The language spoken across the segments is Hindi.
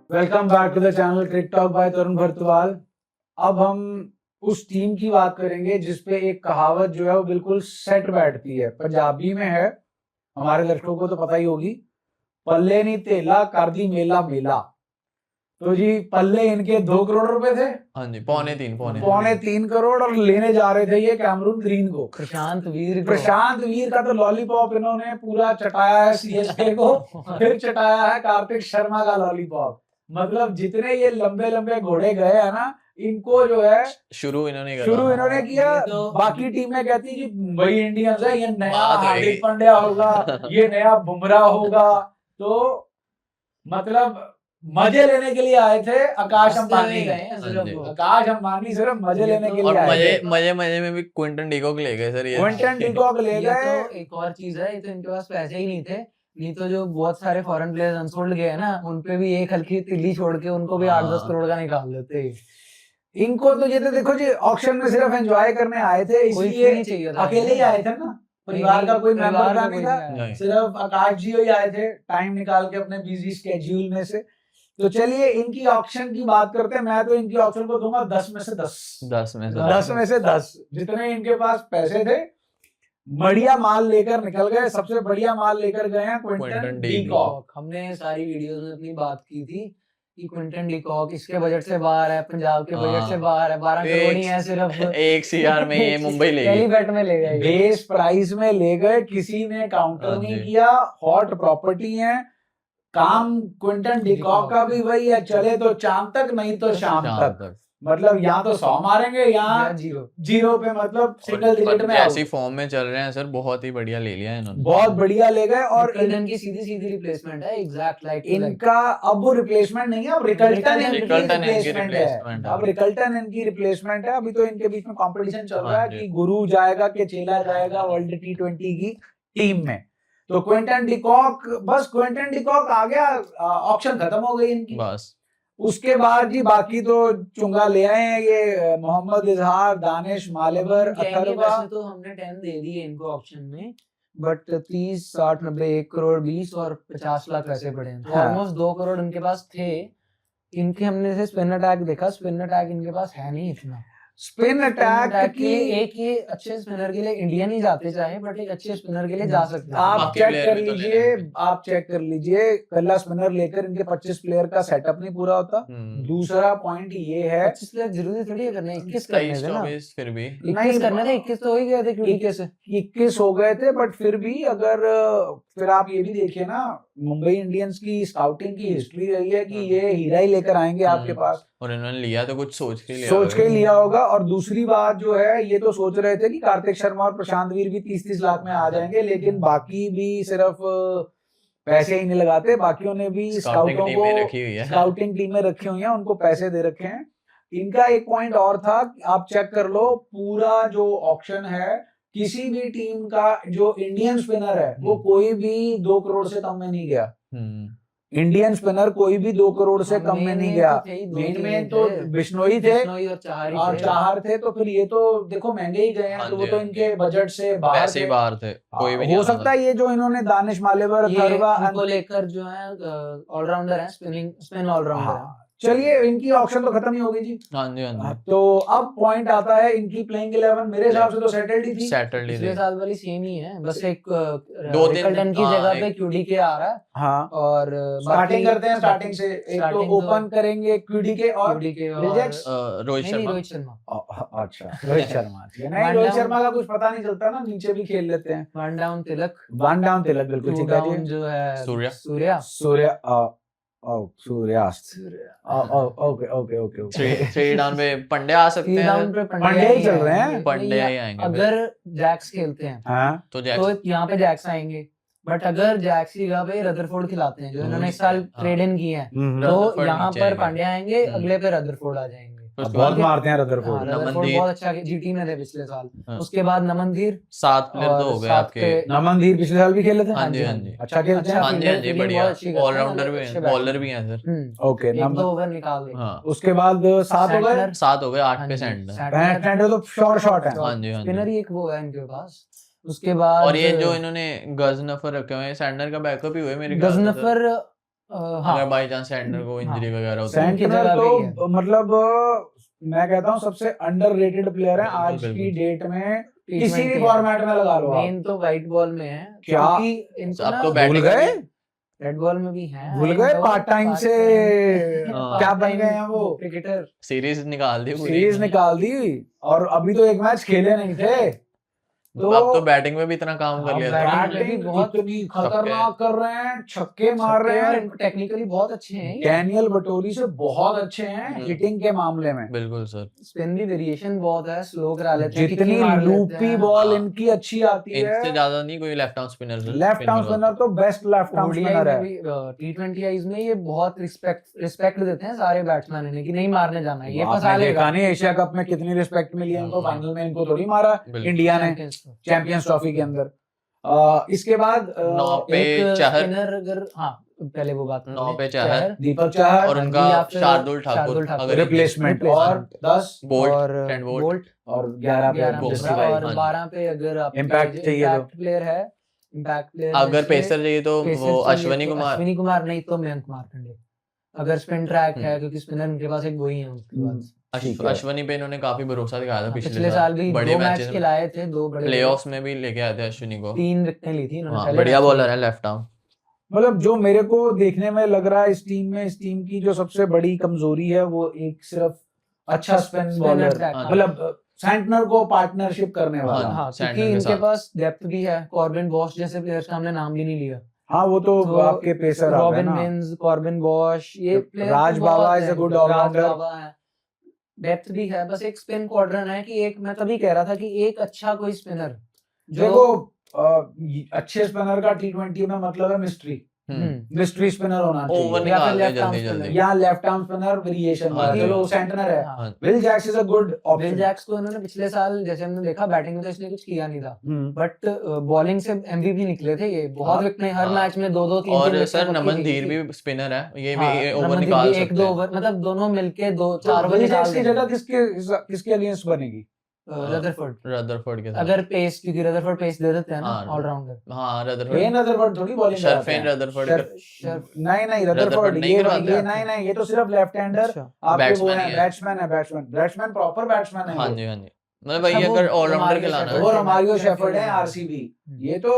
Welcome back to the channel cric talk by Tarun Bharatwal. अब हम उस टीम की बात करेंगे जिसपे एक कहावत जो है वो बिल्कुल सेट बैठती है, पंजाबी में है, हमारे दर्शकों को तो पता ही होगी, पल्ले नहीं तेला कर दी मेला मेला। तो जी पल्ले इनके 2 करोड़ रुपए थे। हाँ जी, पौने तीन करोड़ और लेने जा रहे थे ये कैमरून ग्रीन को, प्रशांत वीर का तो लॉलीपॉप इन्होंने पूरा चटाया है सीएसके को, फिर चटाया है कार्तिक शर्मा का लॉलीपॉप। मतलब जितने ये लंबे लंबे घोड़े गए हैं ना, इनको जो है शुरू इन्होंने किया। तो बाकी टीमें कहती कि मुंबई इंडियंस है, ये नया बात हार्दिक रहेगी। पांड्या होगा, ये नया बुमराह होगा। तो मतलब मजे लेने के लिए आए थे आकाश अंबानी। आकाश अंबानी सिर्फ मजे लेने के लिए और आए थे। मजे में भी क्विंटन डिकॉक ले गए सर ये। क्विंटन डिकॉक ले ये गए। तो एक और चीज है, ये तो इनके पास पैसे ही नहीं थे, नहीं तो जो बहुत सारे फॉरेन प्लेयर्स अनसोल्ड गए हैं ना, उनपे भी एक हल्की तिल्ली छोड़ के उनको भी 8-10 करोड़ का निकाल देते। इनको तो ये तो देखो जी, ऑक्शन में सिर्फ एंजॉय करने आए थे, कोई इसलिए नहीं चाहिए था, अकेले ही आए थे ना, परिवार का कोई मेंबर का नहीं था, नहीं। सिर्फ आकाश जी ही आए थे टाइम निकाल के अपने बिजी स्केड्यूल में से। तो चलिए इनकी ऑक्शन की बात करते हैं। मैं तो इनकी ऑक्शन को दूंगा 10 में से 10। 10 में से 10 में से 10 जितने इनके पास पैसे थे, बढ़िया माल लेकर निकल गए। सबसे बढ़िया माल लेकर गए हैं क्विंटन क्विंटन डिकॉक। हमने सारी वीडियोस में अपनी बात की थी कि क्विंटन डिकॉक इसके बजट से बाहर है, पंजाब के बजट से बाहर है, 12 करोड़ ही है सिर्फ। 1 CR में ये मुंबई ले गई। बैट में ले गए, बेस प्राइस में ले गए, किसी ने काउंटर हाँ नहीं जी। किया। हॉट प्रॉपर्टी है, काम क्विंटन डिकॉक का भी वही है, चले तो चांद तक नहीं तो शाम तक। मतलब यहाँ तो 100 मारेंगे, यहाँ जीरो पे, मतलब सिंगल डिजिट में ऐसी फॉर्म में चल रहे हैं सर, बहुत ही बढ़िया ले लिया इन्होंने। बहुत बढ़िया ले गए। और की सीधी रिप्लेसमेंट है, एग्जैक्ट लाइक इनका अब वो रिप्लेसमेंट नहीं है, अब रिकल्टन इनकी रिकल्टन इनकी रिप्लेसमेंट है। replacement है। अब रिकल्टन इनकी रिप्लेसमेंट है। अभी तो इनके बीच में कंपटीशन चल रहा है हाँ जी। कि गुरु जाएगा कि चेला जाएगा वर्ल्ड T20 की टीम में। तो क्विंटन डिकॉक, बस क्विंटन डिकॉक आ गया, ऑप्शन खत्म हो गई इनकी। बस उसके बाद जी बाकी तो चुंगा ले आए हैं ये मोहम्मद इजहार, दानिश मालेवर, अथर्वा। वैसे तो हमने 10 दे दिए इनको ऑप्शन में, बट 30, 60, 90, 1 करोड़ 20 और 50 लाख वैसे पड़े हैं, तो हाँ। ऑलमोस्ट 2 करोड़ इनके पास थे। इनके हमने से स्पिन अटैक देखा, स्पिन अटैक इनके पास है नहीं इतना। स्पिन अटैक की एक ही अच्छे स्पिनर के लिए इंडिया नहीं जाते चाहे, बट एक अच्छे स्पिनर के लिए जा सकते हैं। आप बाकी चेक player कर भी तो लीजिए, लेने आप चेक कर लीजिए, पहला स्पिनर लेकर इनके 25 प्लेयर का सेटअप नहीं पूरा होता। दूसरा पॉइंट ये है, 25 प्लेयर जरूरी थोड़ी है करने, 21 करने थे ना, 23-24 फिर भी 21 करने थे, 21 तो हो ही गए थे क्योंकि से 21 हो गए थे। बट फिर भी अगर फिर आप ये भी देखिए ना, मुंबई इंडियंस की स्काउटिंग की हिस्ट्री रही है कि ये हीरा ही लेकर आएंगे आपके पास, और इन्होंने लिया तो कुछ सोच के लिया सोच के लिया होगा। और दूसरी बात जो है, ये तो सोच रहे थे कि कार्तिक शर्मा और प्रशांत वीर भी 30-30 लाख में आ जाएंगे, लेकिन बाकी भी सिर्फ पैसे ही नहीं लगाते, बाकियों ने भी स्काउटों टीम को में रखी हुई है। स्काउटिंग टीमें रखी हुई हैं, उनको पैसे दे रखे हैं। इनका एक पॉइंट और था, आप चेक कर लो, पूरा जो ऑक्शन है, किसी भी टीम का जो इंडियन स्पिनर है वो कोई भी 2 करोड़ से कम में नहीं गया। इंडियन स्पिनर कोई भी 2 करोड़ से कम में नहीं गया। मेन तो बिश्नोई थे और चाहर थे। तो फिर ये तो देखो महंगे ही गए हैं, हाँ तो वो जी, तो हाँ जी। इनके बजट से बाहर वैसे ही थे। बाहर थे, कोई भी नहीं हो आता सकता है ये जो इन्होंने दानिश मालेवर, अथर्वा, इनको लेकर जो है ऑलराउंडर है, स्पिन ऑलराउंडर है। चलिए इनकी ऑप्शन तो खत्म ही होगी जी। हाँ जी, हाँ जी। तो अब पॉइंट आता है इनकी प्लेइंग 11। मेरे हिसाब से तो सेटल्ड ही थी। सैटरडे पिछले साल वाली सेम ही है, बस एक 2-3 रिकल्टन की हाँ, जगह पे एक- QD आ रहा है। हाँ, और स्टार्टिंग करते हैं स्टार्टिंग से। एक तो starting ओपन करेंगे क्यूडी के और रिजेक्ट्स रोहित शर्मा। रोहित शर्मा। अच्छा रोहित शर्मा ठीक है। नहीं, One रोहित down। शर्मा का कुछ पता नहीं चलता ना, नीचे भी खेल लेते हैं। 1 डाउन तिलक, वन डाउन तिलक, बिल्कुल 2 ठीक है डाउन जी। जो है सूर्या। सूर्य सूर्यास्त। Okay okay okay okay. 3 down पे पंड्या आ सकते 3 हैं, डाउन पे पंड्या ही चल रहे हैं। पंड्या ही आएंगे। अगर जैक्स खेलते हैं हाँ, तो तो जैक्सन यहाँ पे जैक्स आएंगे, बट अगर जैक्स की जगह पे रदरफोर्ड खिलाते हैं जो इन्होंने इस साल हाँ। ट्रेड इन किए हैं, रदरफोर्ड तो यहाँ नीचे पर आएंगे। पांड्या आएंगे, अगले पे रदरफोर्ड आ जाएंगे। उसके बहुत बाद मारते हैं हाँ, रदरफोर्ड। रदरफोर्ड नमनदीप। बहुत अच्छा जीटी में थे पिछले साल। हाँ। उसके बाद नमनदीर 7 प्लेयर तो और हो गए सात आपके। पे- नमनदीप पिछले साल भी खेले थे। हाँ जी, हाँ जी। अच्छा खेलते हैं। हाँ जी, हाँ जी, फील्डिंग बढ़िया। बहुत अच्छी करते हैं, ऑलराउंडर भी अच्छे हैं, बैट्समैन। बॉलर भी हैं सर। ओके, 1-2 ओवर निकाल दे। हाँ, उसके बाद 7 हो गए। 7 हो गए, 8 हाँ पे जी, सेंटर। सैंडर तो शॉर्ट है। हाँ जी, हाँ स्पिनर जी। ही एक वो है इनके पास। उसके बाद और ये जो इन्होंने गजनफर रखे हुए हैं, सैंडर का बैकअप ही हुए मेरे ख्याल से, सर। गजनफर हाँ अगर बाई चांस सैंडनर को इंजरी वगैरह होती है। उनकी सेंटनर जगह तो भी है। मतलब मैं कहता हूँ सबसे अंडररेटेड प्लेयर है बिल्कुल, आज की बिल्कुल। डेट में, किसी T20 भी है। फॉर्मेट में लगा लो आप। मेन तो व्हाइट बॉल में है, क्या? क्योंकि इनको अब ना तो भूल बैटिंग गए, रेड बॉल में भी है। भूल गए पार्ट टाइम से हाँ। क्या बन गए हैं वो, क्रिकेटर। सीरीज निकाल दी पूरी। सीरीज निकाल दी और अभी तो एक मैच खेले नहीं थे। तो अब तो बैटिंग में भी इतना काम कर हाँ, लिया बैटिंग था। में भी बैटिंग बहुत इतनी खतरनाक कर रहे हैं, छक्के मार रहे और हैं, इनको टेक्निकली बहुत अच्छे हैं ये। डैनियल बटोरी से बहुत अच्छे हैं हम्म। हिटिंग के मामले में। बिल्कुल सर। स्पिन भी वेरिएशन बहुत है, स्लो करा लेते हैं, जितनी किक मार लेते लूपी हैं। बॉल हाँ। इनकी अच्छी आती इनसे है, ज्यादा नहीं कोई left arm spinner left arm spinner तो best left arm ODI spinner में है। भी T20 में ये बहुत रिस्पेक्ट देते हैं सारे बैट्समैन इन्हें कि नहीं मारने जाना है, ये फंसा आपने लेगा। देखा नहीं एशिया कप में कितनी रिस्पेक्ट मिली है इनको, हाँ। फाइनल में इनको थोड़ी मारा बिल्कुल। इंडिया ने Champions Trophy। चैंपियंस ट्रॉफी के अंदर। इसके बाद 9 पे एक चहर, स्पिनर अगर हाँ पहले वो बात 9 पे चहर दीपक चहर और उनका या फिर शार्दुल ठाकुर अगर रिप्लेसमेंट, और 10 बोल्ट, और ट्रेंट बोल्ट, बोल्ट और 11 पे 11 जस्सी बुमराह भाई। और हाँ जी। 12 पे अगर आपके Impact जो चाहिए तो। impact प्लेयर है, इम्पैक्ट प्लेयर अगर पेसर चाहिए तो वो अश्विनी कुमार। अश्विनी कुमार नहीं तो मयंक मार्कंडे। अगर स्पिन ट्रैक है, हम्म। क्योंकि स्पिनर उनके पास एक वही है उसके बाद। ठीक है। अश्विनी पे इन्होंने काफी भरोसा दिखाया था पिछले साल भी बड़े 2 मैच मैचेस में, खिलाए थे, 2 बड़े प्लेऑफ्स में भी लेके आए थे अश्विनी को। 3 विकेटें ली थी इन्होंने हाँ, पहले बढ़िया मैच में। बॉलर है लेफ्ट आर्म। मतलब जो मेरे को देखने में लग रहा है इस टीम में, इस टीम की जो सबसे बड़ी कमजोरी है वो एक सिर्फ अच्छा स्पिन Spinner बॉलर, track, हाँ। मतलब सैंटनर को पार्टनरशिप करने वाला। हाँ, हाँ, सैंटनर क्योंकि के इनके साथ। पास डेप्थ भी है। कॉर्बिन बॉश जैसे प्लेयर्स का हमने नाम भी नहीं लिया। हाँ वो तो आपके पेसर आ गए रॉबिन ना। मिन्स, कॉर्बिन बॉश, ये player Raj Baba is a good all-rounder। Depth भी है, बस एक स्पिन क्वाड्रन है कि एक, मैं तभी कह रहा था कि एक अच्छा कोई स्पिनर देखो अच्छे स्पिनर का T20 में मतलब है मिस्ट्री, मिस्ट्री स्पिनर होना ओवर चाहिए, या फिर निकाल दे left arm जल्दी spinner। जल्दी। या लेफ्ट आर्म स्पिनर वेरिएशन हाँ वाला, जी। चलो वो सेंटनर है। हाँ। Will Jacks is a good will option. Jacks को इन्होंने पिछले साल जैसे हमने देखा बैटिंग में तो इसने कुछ किया नहीं था, हम्म। बट बॉलिंग से एमवीपी निकले थे ये। बहुत हाँ। विकेटें हर हाँ। मैच में 2-2 3-3 और विकेटें सर पक्की नमन निकली धीर थी। भी स्पिनर है, ये हाँ, भी ओवर रमनदीप निकाल भी सकते 1-2 हैं। ओवर, मतलब दोनों मिलके 2-4 तो ओवर विल निकाल जैक्स की देंगे। जगह किसके अगेंस्ट बनेगी? रदरफोर्ड, रदरफोर्ड के साथ। अगर पेस, क्योंकि रदरफोर्ड पेस दे देते हैं ना हाँ, ऑलराउंडर। हाँ फेन रदरफोर्ड, रदरफोर्ड थोड़ी बॉलिंग कराते शर्फेन हैं। रदरफोर्ड नहीं रदरफोर्ड रदरफोर्ड नहीं करवाते ये आप? नहीं ये तो सिर्फ लेफ्ट हैंडर अच्छा। आपके वो बैट्समैन है, ही है। बैट्समैन प्रॉपर बैट्समैन है हाँ ये। जी, हाँ जी, मतलब भाई अच्छा, वो अगर ऑलराउंडर रोमारियो खिलाना शेफर्ड वो है। रोमारियो शेफर्ड शेफर्ड है है। आरसीबी। ये तो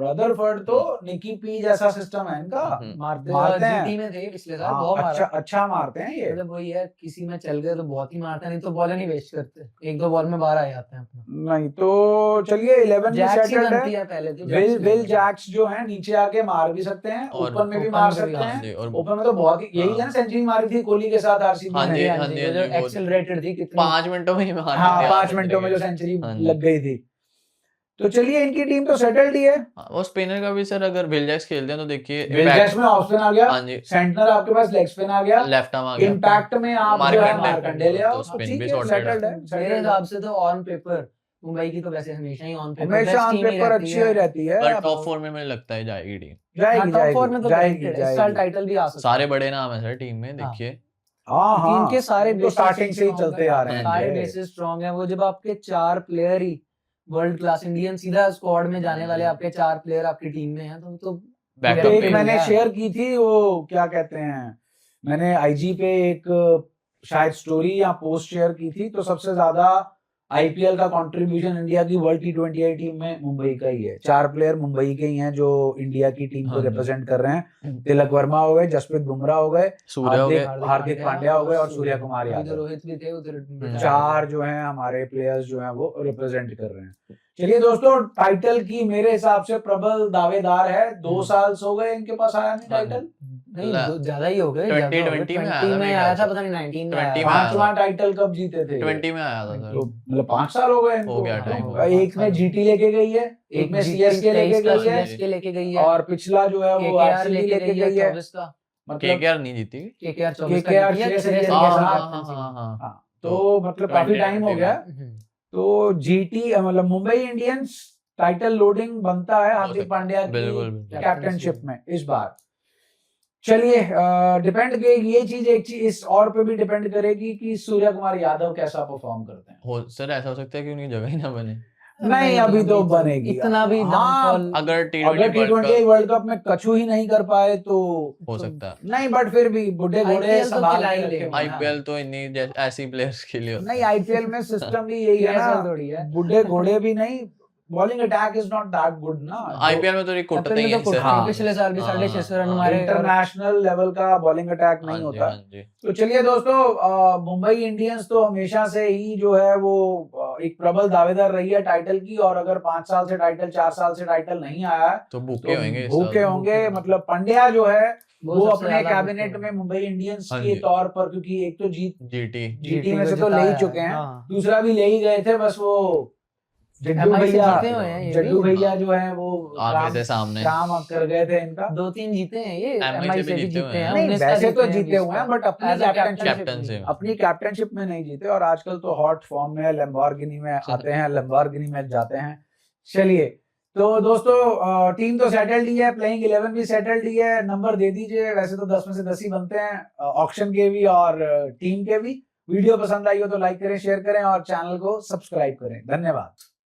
रदरफोर्ड तो निकी पी जैसा सिस्टम है इनका, मारते मारते हैं। जीटी में थे पिछले साल, हाँ, बहुत मारा। अच्छा मारते हैं ये। मतलब वही है, किसी में चल गए तो बहुत ही मारते हैं, नहीं तो बॉल नहीं वेस्ट करते, 1-2 बॉल में 12 आ जाते हैं अपना। नहीं तो चलिए 11 भी जैक्स ही सेटल्ड बनती है। है पहले तो। विल जैक्स जो है नीचे आके मार भी सकते हैं, और ओपन में भी ओपन मार में भी, सकते हाँ हैं। जी, और ओपन में तो बहुत ही यही हाँ। है ना, सेंचुरी मारी थी कोहली के साथ आरसीबी हाँ ने। जी, हाँ हाँ जी, जी, वो जो हाँ जी, वो एक्सेलरेटेड थी कितनी। 5 मिनटों में ही मार हाँ दिया 5 आपने मिनटों में जो क्रिकेट। सेंचुरी हाँ जी। लग गई थी। तो चलिए इनकी टीम तो सेटल्ड ही है। हाँ, वो स्पिनर का भी सर अगर विल जैक्स खेलते हैं तो देखिए विल जैक्स में ऑफ स्पिन आ गया, हाँ जी, सेंटनर आपके पास लेग स्पिन आ गया, लेफ्ट आर्म आ गया। इम्पैक्ट में आप जो है मार्कंडे, मार्कंडे ले आओ, तो स्पिन ठीक भी है sorted है। सेटल्ड है मेरे settled है। हिसाब से तो ऑन पेपर मुंबई की तो वैसे हमेशा ही ऑन पेपर हमेशा ऑन पेपर अच्छी ही रहती है। पर टॉप 4 में मुझे लगता है जाएगी टीम। जाएगी टॉप 4 में तो जाएगी guaranteed है। इस साल जाएगी। टाइटल भी आ सकता सारे है। बड़े नाम है सर टीम में, देखिए। हाँ क्योंकि हाँ इनके सारे तो bases स्टार्टिंग से ही strong चलते है। आ रहे हैं सारे ये। बेसिस स्ट्रांग है। वो जब आपके 4 प्लेयर ही वर्ल्ड क्लास इंडियन सीधा स्क्वाड में जाने वाले आपके 4 प्लेयर आपकी टीम में हैं तो बैकअप एक पे मैंने है। शेयर की थी, वो क्या कहते हैं, मैंने आईजी पे एक शायद स्टोरी या पोस्ट शेयर की थी, तो सबसे ज्यादा आईपीएल का कंट्रीब्यूशन इंडिया की वर्ल्ड T20 टीम में मुंबई का ही है। 4 प्लेयर मुंबई के ही हैं जो इंडिया की टीम को हाँ जी। रिप्रेजेंट कर रहे हैं। तिलक वर्मा हो गए, जसप्रीत बुमराह हो गए, सूर्य हो गए, हार्दिक पांड्या हो गए और सूर्य कुमार अभी तो यादव। रोहित भी थे उधर। 4 जो हैं हमारे प्लेयर्स जो हैं वो रिप्रेजेंट कर रहे हैं। चलिए दोस्तों, टाइटल की मेरे हिसाब से प्रबल दावेदार है। 2 साल हो गए इनके पास आया नहीं टाइटल। नहीं ज्यादा ही हो गए। 2020 में आया था में मेरे आया ख्याल था, से। पता नहीं 19 में 20 आया में था। आया। 5वां टाइटल कब जीते थे? 20 में आया था सर। तो मतलब 5 साल हो गए इनको। हो गया टाइम, हो गया। एक में जीटी लेके गई है, एक में सीएसके लेके गई है, सीएसके लेके गई है, और पिछला जो है वो केकेआर आरसीबी लेके लेके गई गई है। 24 का। मतलब केकेआर नहीं जीती। केकेआर 24 KKR का जीती है, 6 के हाँ, साथ। हाँ, हाँ, हाँ। हाँ, तो मतलब काफी 20 टाइम हो गया। हम्म। तो जीटी मतलब मुंबई इंडियंस टाइटल लोडिंग बनता है हो हार्दिक सकता है। पांड्या बिल्कुल, की बिल्कुल। कैप्टनशिप में इस बार। चलिए डिपेंड ये चीज एक चीज इस और पे भी डिपेंड करेगी कि सूर्य कुमार यादव कैसा परफॉर्म करते हैं। हो सर, ऐसा हो सकता है कि उनकी जगह ही ना बने। नहीं अभी तो बनेगी इतना भी हाँ, डाउनफॉल अगर अगर T20 T20 वर्ल्ड कप में कछु ही नहीं कर पाए तो हो सकता है। नहीं, बट फिर भी बुढ़े घोड़े IPL तो संभाल खिला के ही रखे लेंगे। हुए हैं। आईपीएल तो इन्हीं ऐसी प्लेयर्स के लिए होता नहीं है। आईपीएल में सिस्टम भी यही है ऐसा ना, थोड़ी है। बुढ़े घोड़े भी नहीं, bowling attack is not that good ना। आईपीएल में तो ये कुटते IPL ही में हैं तो सर। कुटते हैं, हाँ। पिछले साल भी हाँ, 650 रन हाँ, मारे और इंटरनेशनल लेवल का बॉलिंग अटैक हाँ नहीं जी, होता। हाँ जी। तो चलिए दोस्तों, मुंबई इंडियंस तो हमेशा से ही जो है वो एक प्रबल दावेदार रही है टाइटल की, और अगर 5 साल से टाइटल 4 साल से टाइटल नहीं आया है तो भूखे तो होंगे इस भूखे साल। होंगे। मतलब पंड्या जो है वो सबसे अपने ज्यादा कैबिनेट भूखे में मुंबई इंडियंस हाँ के जी। तौर पर, क्योंकि एक तो जीटी जीटी में को से तो ले ही जिताया चुके है, हैं, हाँ। दूसरा भी ले ही गए थे, बस वो जड्डू MI से भैया जीते हुए हैं ये जड्डू भी। भैया जो है वो आ गए थे सामने। काम कर गए थे इनका। 2-3 जीते हैं ये, MI MI से से भी भी जीते हुए जीते हैं। हैं, नहीं 19 का वैसे तो हैं, जीते 20 हुए हैं, का। बट अपनी As a कैप्टनशिप captaincy में। अपनी कैप्टनशिप में नहीं जीते, और आजकल तो हॉट फॉर्म में लैम्बोर्गिनी में आते हैं, लैम्बोर्गिनी में जाते हैं। चलिए तो दोस्तों, टीम तो सेटल्ड ही है, प्लेइंग 11 भी सेटल्ड ही है, नंबर दे दीजिए, वैसे तो 10 में से 10 ही बनते हैं ऑक्शन के भी और टीम के भी। वीडियो पसंद आई हो तो लाइक करें, शेयर करें और चैनल को सब्सक्राइब करें। धन्यवाद।